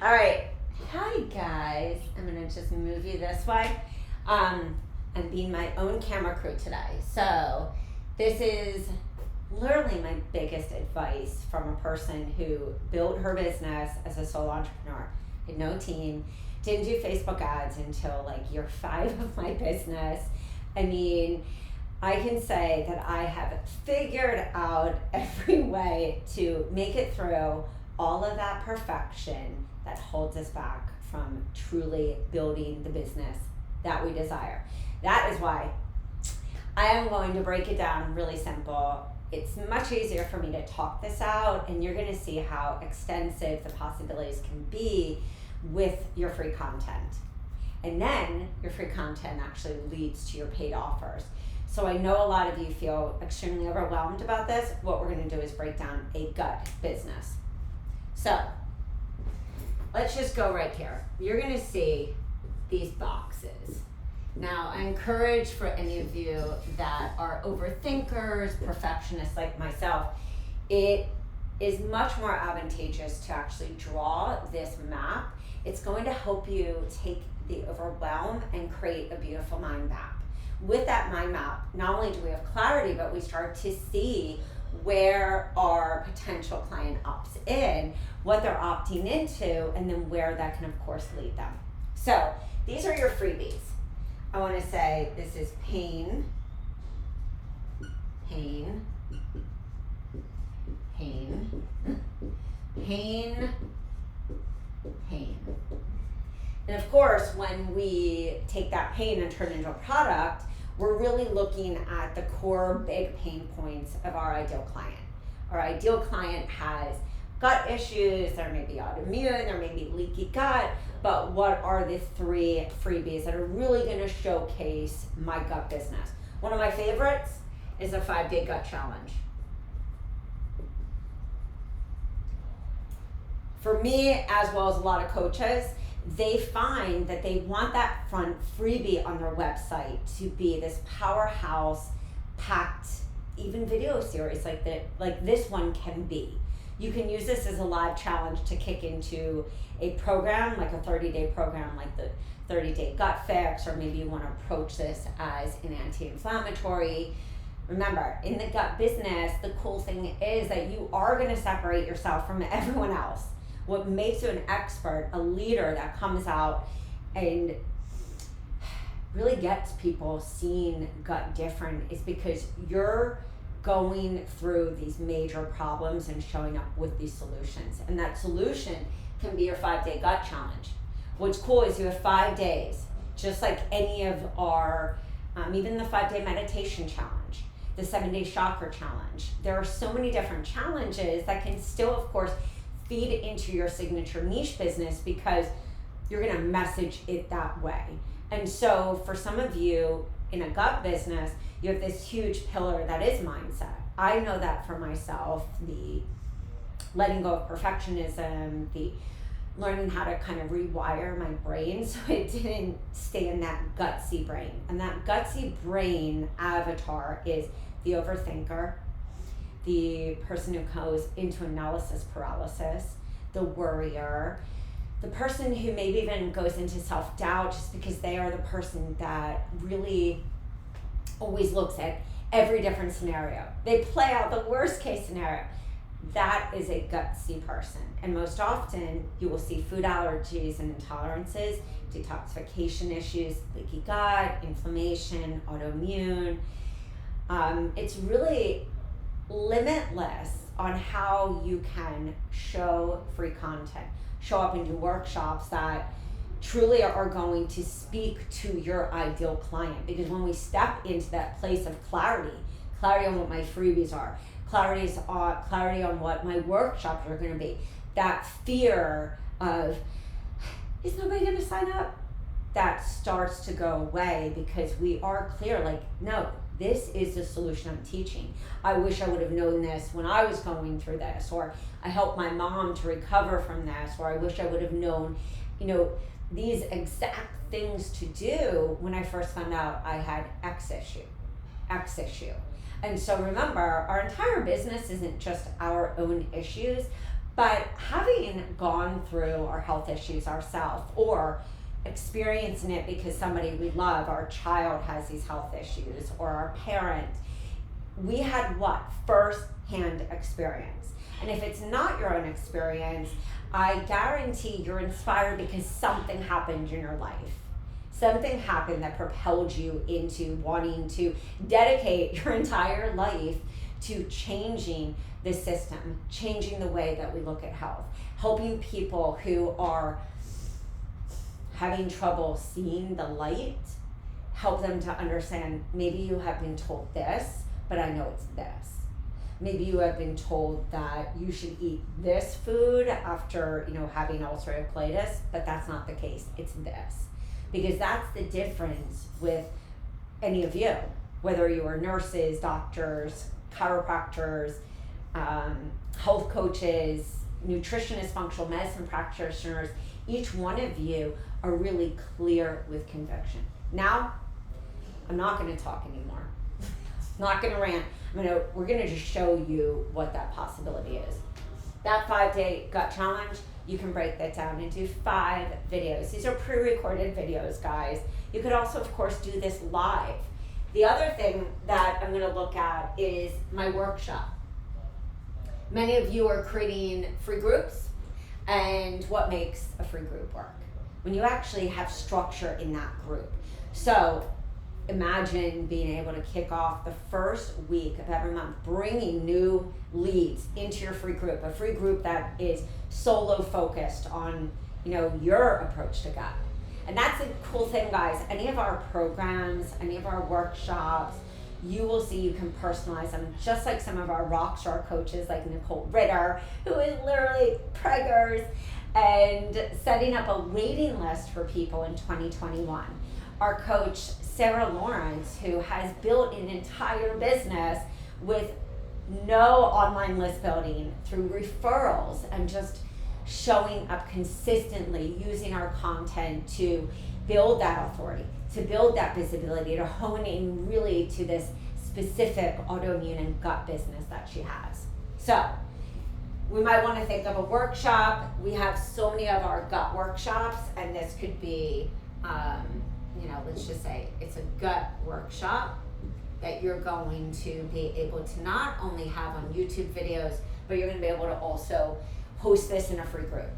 All right. Hi, guys. I'm going to just move you this way. I'm being my own camera crew today. So this is literally my biggest advice from a person who built her business as a sole entrepreneur, had no team, didn't do Facebook ads until like year 5 of my business. I mean, I can say that I have figured out every way to make it through all of that perfection that holds us back from truly building the business that we desire. That is why I am going to break it down really simple. It's much easier for me to talk this out, and you're going to see how extensive the possibilities can be with your free content. And then your free content actually leads to your paid offers. So I know a lot of you feel extremely overwhelmed about this. What we're going to do is break down a gut business. So let's just go right here. You're going to see these boxes. Now, I encourage for any of you that are overthinkers, perfectionists like myself, it is much more advantageous to actually draw this map. It's going to help you take the overwhelm and create a beautiful mind map. With that mind map, not only do we have clarity, but we start to see where our potential client opts in, what they're opting into, and then where that can, of course, lead them. So these are your freebies. I want to say this is pain, pain, pain, pain, pain. And of course, when we take that pain and turn it into a product, we're really looking at the core big pain points of our ideal client. Our ideal client has gut issues, there may be autoimmune, there may be leaky gut, but what are the 3 freebies that are really going to showcase my gut business? One of my favorites is a 5-day gut challenge. For me, as well as a lot of coaches, they find that they want that front freebie on their website to be this powerhouse packed even video series like this one can be. You can use this as a live challenge to kick into a program, like a 30-day program like the 30-day gut fix, or maybe you want to approach this as an anti-inflammatory. Remember, in the gut business, the cool thing is that you are going to separate yourself from everyone else. What makes you an expert, a leader that comes out and really gets people seeing gut different is because you're going through these major problems and showing up with these solutions. And that solution can be your 5-day gut challenge. What's cool is you have 5 days, just like any of our, even the 5-day meditation challenge, the 7-day chakra challenge. There are so many different challenges that can still, of course, feed into your signature niche business because you're going to message it that way. And so for some of you in a gut business, you have this huge pillar that is mindset. I know that for myself, the letting go of perfectionism, the learning how to kind of rewire my brain so it didn't stay in that gutsy brain. And that gutsy brain avatar is the overthinker, the person who goes into analysis paralysis, the worrier, the person who maybe even goes into self-doubt just because they are the person that really always looks at every different scenario. They play out the worst case scenario. That is a gutsy person. And most often you will see food allergies and intolerances, detoxification issues, leaky gut, inflammation, autoimmune. It's really limitless on how you can show free content, show up and do workshops that truly are going to speak to your ideal client. Because when we step into that place of clarity on what my freebies are, clarity on what my workshops are going to be, that fear of, is nobody going to sign up? That starts to go away because we are clear, like, no, this is the solution I'm teaching. I wish I would have known this when I was going through this, or I helped my mom to recover from this, or I wish I would have known, these exact things to do when I first found out I had X issue. And so remember, our entire business isn't just our own issues, But having gone through our health issues ourselves, or experiencing it because somebody we love, our child has these health issues, or our parent, we had what? First-hand experience. And if it's not your own experience, I guarantee you're inspired because something happened in your life. Something happened that propelled you into wanting to dedicate your entire life to changing the system, changing the way that we look at health, helping people who are having trouble seeing the light, help them to understand, maybe you have been told this, but I know it's this. Maybe you have been told that you should eat this food after, having ulcerative colitis, but that's not the case. It's this. Because that's the difference with any of you, whether you are nurses, doctors, chiropractors, health coaches, nutritionists, functional medicine practitioners. Each one of you are really clear with conviction. Now, I'm not going to talk anymore. Not going to rant. We're going to just show you what that possibility is. That 5-day gut challenge, you can break that down into 5 videos. These are pre-recorded videos, guys. You could also, of course, do this live. The other thing that I'm going to look at is my workshop. Many of you are creating free groups, and what makes a free group work? When you actually have structure in that group. So imagine being able to kick off the first week of every month, bringing new leads into your free group, a free group that is solo focused on, your approach to gut. And that's a cool thing, guys. Any of our programs, any of our workshops, you will see you can personalize them, just like some of our rock star coaches like Nicole Ritter, who is literally preggers and setting up a waiting list for people in 2021. Our coach, Sarah Lawrence, who has built an entire business with no online list building, through referrals and just showing up consistently, using our content to build that authority, to build that visibility, to hone in really to this specific autoimmune and gut business that she has. So we might want to think of a workshop. We have so many of our gut workshops, and this could be, let's just say it's a gut workshop that you're going to be able to not only have on YouTube videos, but you're going to be able to also host this in a free group.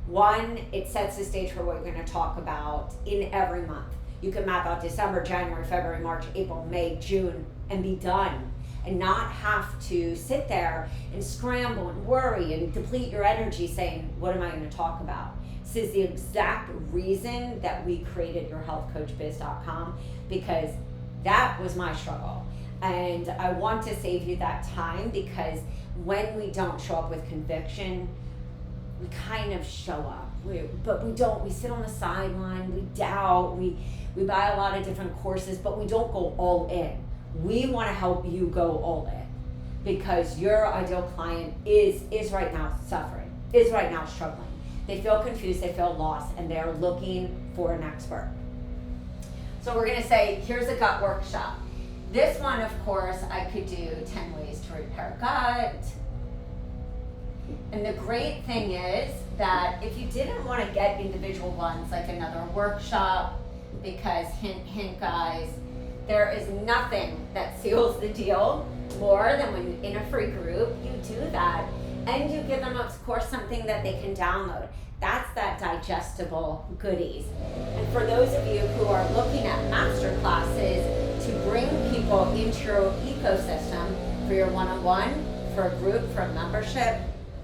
One, it sets the stage for what you're going to talk about in every month. You can map out December, January, February, March, April, May, June, and be done, and not have to sit there and scramble and worry and deplete your energy saying, what am I going to talk about? This is the exact reason that we created yourhealthcoachbiz.com, because that was my struggle. And I want to save you that time, because when we don't show up with conviction, we kind of show up, but we don't. We sit on the sideline, we doubt, we buy a lot of different courses, but we don't go all in. We want to help you go all in, because your ideal client is right now suffering, is right now struggling. They feel confused, they feel lost, and they're looking for an expert. So we're going to say, here's a gut workshop. This one, of course, I could do 10 ways to repair gut. And the great thing is that if you didn't want to get individual ones, like another workshop, because hint, hint, guys, there is nothing that seals the deal more than when in a free group you do that, and you give them, of course, something that they can download. That's that digestible goodies. And for those of you who are looking at masterclasses to bring people into your ecosystem for your one-on-one, for a group, for a membership,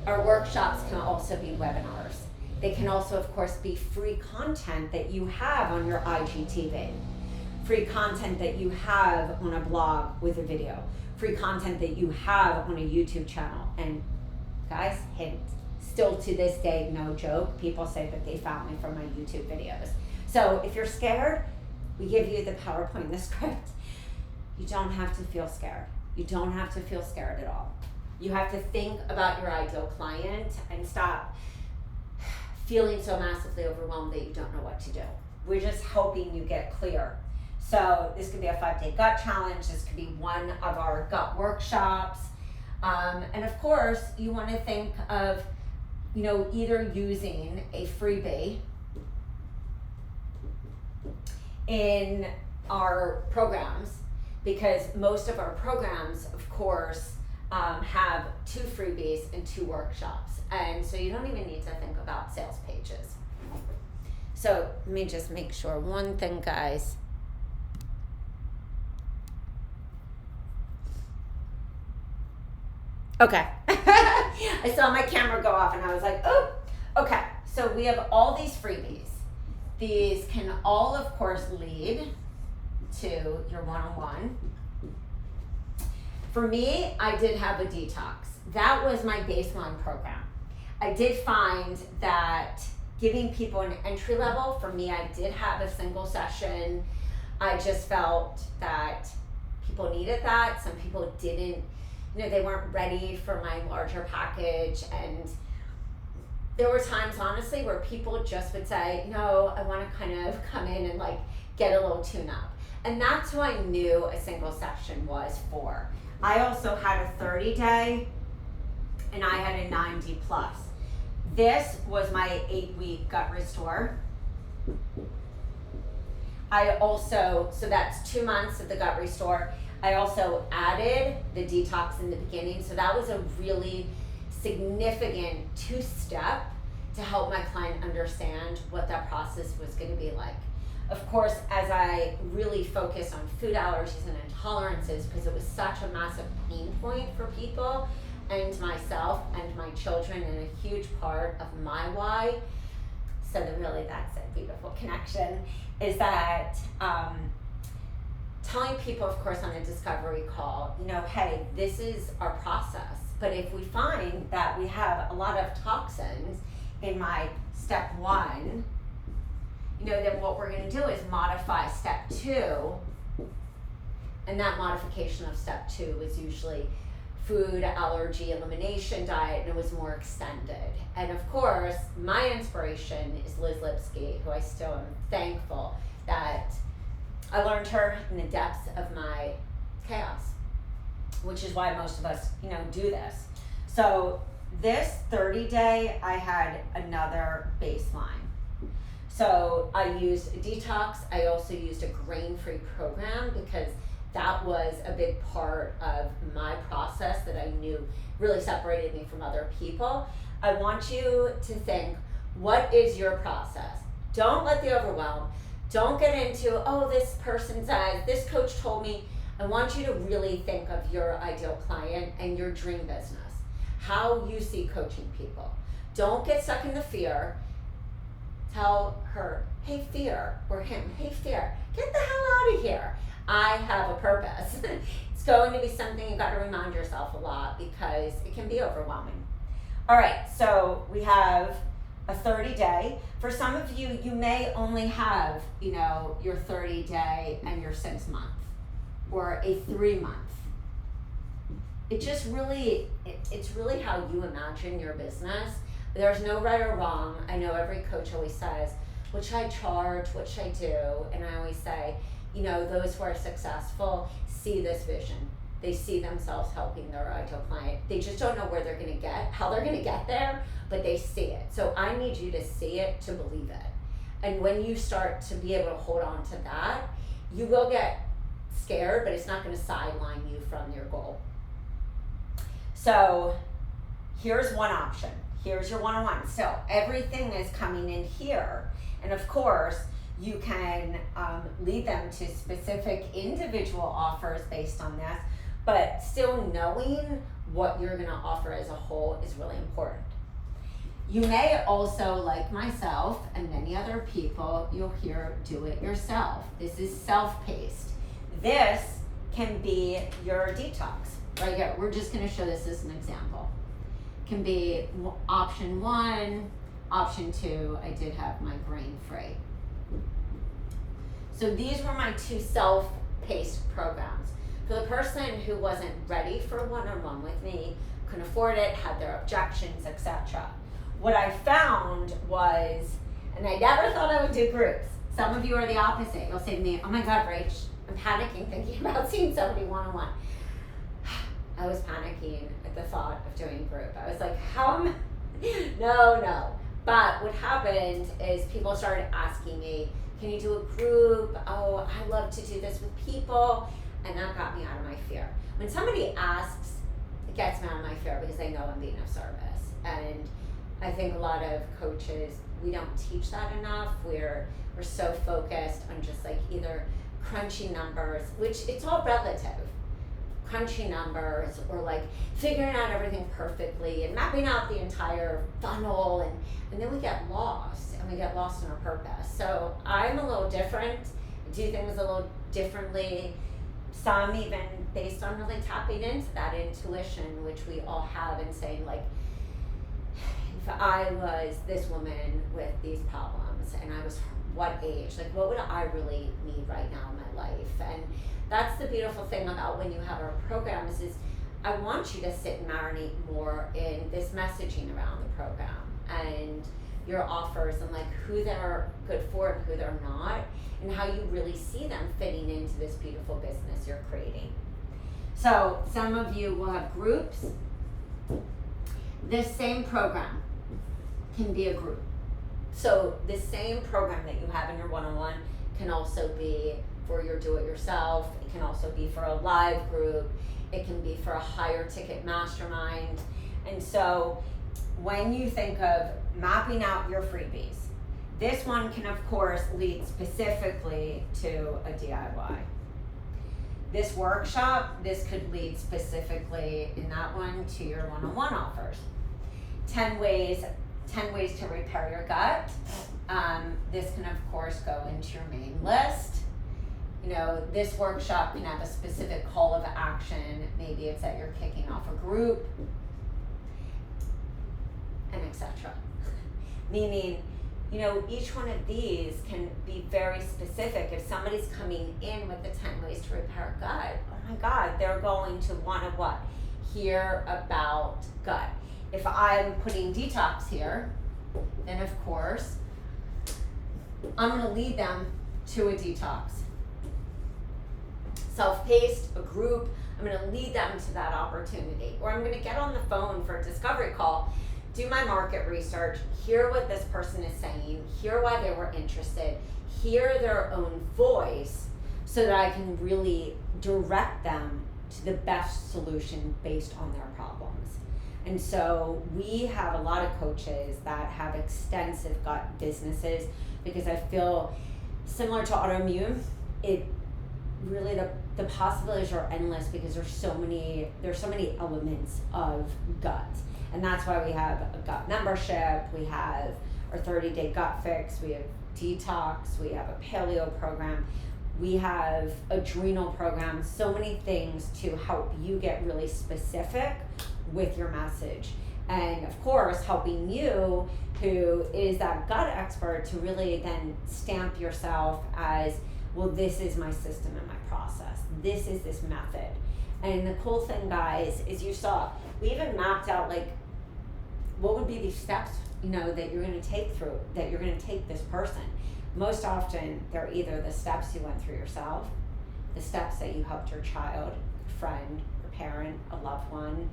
our workshops can also be webinars. They can also, of course, be free content that you have on your IGTV, free content that you have on a blog with a video, free content that you have on a YouTube channel. And guys, hint, still to this day, no joke, people say that they found me from my YouTube videos. So if you're scared, we give you the PowerPoint, the script. You don't have to feel scared. You don't have to feel scared at all. You have to think about your ideal client and stop feeling so massively overwhelmed that you don't know what to do. We're just helping you get clear. So this could be a 5-day gut challenge. This could be one of our gut workshops. And of course, you want to think of either using a freebie in our programs, because most of our programs, of course, have 2 freebies and 2 workshops. And so you don't even need to think about sales pages. So let me just make sure one thing, guys. Okay. I saw my camera go off and I was like, oh, okay. So we have all these freebies. These can all, of course, lead to your one-on-one. For me, I did have a detox. That was my baseline program. I did find that giving people an entry level, for me, I did have a single session. I just felt that people needed that. Some people didn't, they weren't ready for my larger package. And there were times, honestly, where people just would say, no, I want to kind of come in and get a little tune up. And that's who I knew a single session was for. I also had a 30-day and I had a 90 plus. This was my 8-week gut restore. So that's 2 months of the gut restore. I also added the detox in the beginning. So that was a really significant 2-step to help my client understand what that process was going to be like. Of course, as I really focused on food allergies and intolerances, because it was such a massive pain point for people and myself and my children, and a huge part of my why. So that's a beautiful connection, is that telling people, of course, on a discovery call, hey, this is our process. But if we find that we have a lot of toxins in my step 1, then what we're going to do is modify step 2. And that modification of step 2 is usually food allergy elimination diet, and it was more extended. And of course, my inspiration is Liz Lipsky, who I still am thankful that I learned her in the depths of my chaos, which is why most of us, do this. So this 30-day, I had another baseline. So I used a detox. I also used a grain-free program, because that was a big part of my process that I knew really separated me from other people. I want you to think, what is your process? Don't let the overwhelm. Don't get into, oh, this person says, this coach told me. I want you to really think of your ideal client and your dream business, how you see coaching people. Don't get stuck in the fear. Tell her, hey, fear, or him, hey, fear, get the hell out of here. I have a purpose. It's going to be something you got to remind yourself a lot, because it can be overwhelming. All right, so we have a 30-day. For some of you, you may only have, your 30-day and your 6-month, or a 3-month. It's really how you imagine your business. There's no right or wrong. I know every coach always says, what should I charge? What should I do? And I always say, those who are successful see this vision. They see themselves helping their ideal client. They just don't know how they're going to get there, but they see it. So I need you to see it to believe it. And when you start to be able to hold on to that, you will get scared, but it's not going to sideline you from your goal. So here's one option. Here's your one-on-one. So everything is coming in here. And of course, you can lead them to specific individual offers based on this, but still knowing what you're going to offer as a whole is really important. You may also, like myself and many other people, you'll hear do it yourself. This is self-paced. This can be your detox right here. We're just going to show this as an example. Can be option 1, option 2. I did have my grain-free. So these were my 2 self-paced programs. For the person who wasn't ready for a one-on-one with me, couldn't afford it, had their objections, etc. What I found was, and I never thought I would do groups. Some of you are the opposite. You'll say to me, oh my God, Rach, I'm panicking thinking about seeing somebody one-on-one. I was panicking at the thought of doing a group. I was like, how am No. But what happened is people started asking me, can you do a group? Oh, I love to do this with people. And that got me out of my fear. When somebody asks, it gets me out of my fear because they know I'm being of service. And I think a lot of coaches, we don't teach that enough. We're so focused on just like either crunching numbers, which it's all relative. Crunching numbers or like figuring out everything perfectly and mapping out the entire funnel, and then we get lost in our purpose. So I'm a little different, do things a little differently, some even based on really tapping into that intuition, which we all have, and saying like, if I was this woman with these problems and I was what age, like what would I really need right now in my life? And that's the beautiful thing about when you have our programs is I want you to sit and marinate more in this messaging around the program and your offers and like who they're good for and who they're not, and how you really see them fitting into this beautiful business you're creating. So some of you will have groups. This same program can be a group. So the same program that you have in your one-on-one can also be for your do-it-yourself. It can also be for a live group. It can be for a higher ticket mastermind. And so when you think of mapping out your freebies, this one can of course lead specifically to a DIY. This workshop, this could lead specifically in that one to your one-on-one offers. 10 ways to repair your gut. This can of course go into your main list. You know, this workshop can have a specific call of action. Maybe it's that you're kicking off a group, and etc. Meaning, you know, each one of these can be very specific. If somebody's coming in with the 10 ways to repair gut, oh my God, they're going to want to what? Hear about gut. If I'm putting detox here, then of course, I'm going to lead them to a detox. Self-paced, a group, I'm going to lead them to that opportunity. Or I'm going to get on the phone for a discovery call, do my market research, hear what this person is saying, hear why they were interested, hear their own voice so that I can really direct them to the best solution based on their problems. And so we have a lot of coaches that have extensive gut businesses because I feel similar to autoimmune, it really the possibilities are endless because there's so many elements of gut. And that's why we have a gut membership, we have our 30-day gut fix, we have detox, we have a paleo program, we have adrenal programs, so many things to help you get really specific with your message. And of course, helping you, who is that gut expert, to really then stamp yourself as, well, this is my system and my process. This is this method. And the cool thing, guys, is you saw, we even mapped out like, what would be the steps, you know, that you're going to take through, that you're going to take this person. Most often, they're either the steps you went through yourself, the steps that you helped your child, friend, or parent, a loved one,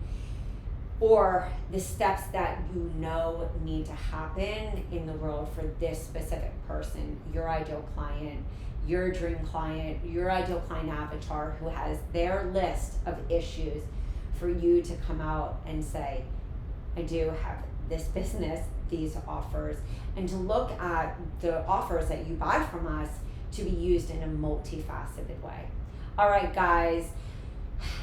or the steps that you know need to happen in the world for this specific person, your ideal client, your dream client, your ideal client avatar who has their list of issues for you to come out and say, I do have this business, these offers, and to look at the offers that you buy from us to be used in a multifaceted way. All right, guys,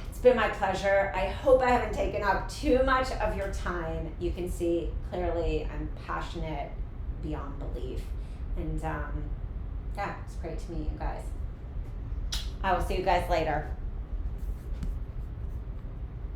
it's been my pleasure. I hope I haven't taken up too much of your time. You can see clearly I'm passionate beyond belief. And yeah, it's great to meet you guys. I will see you guys later.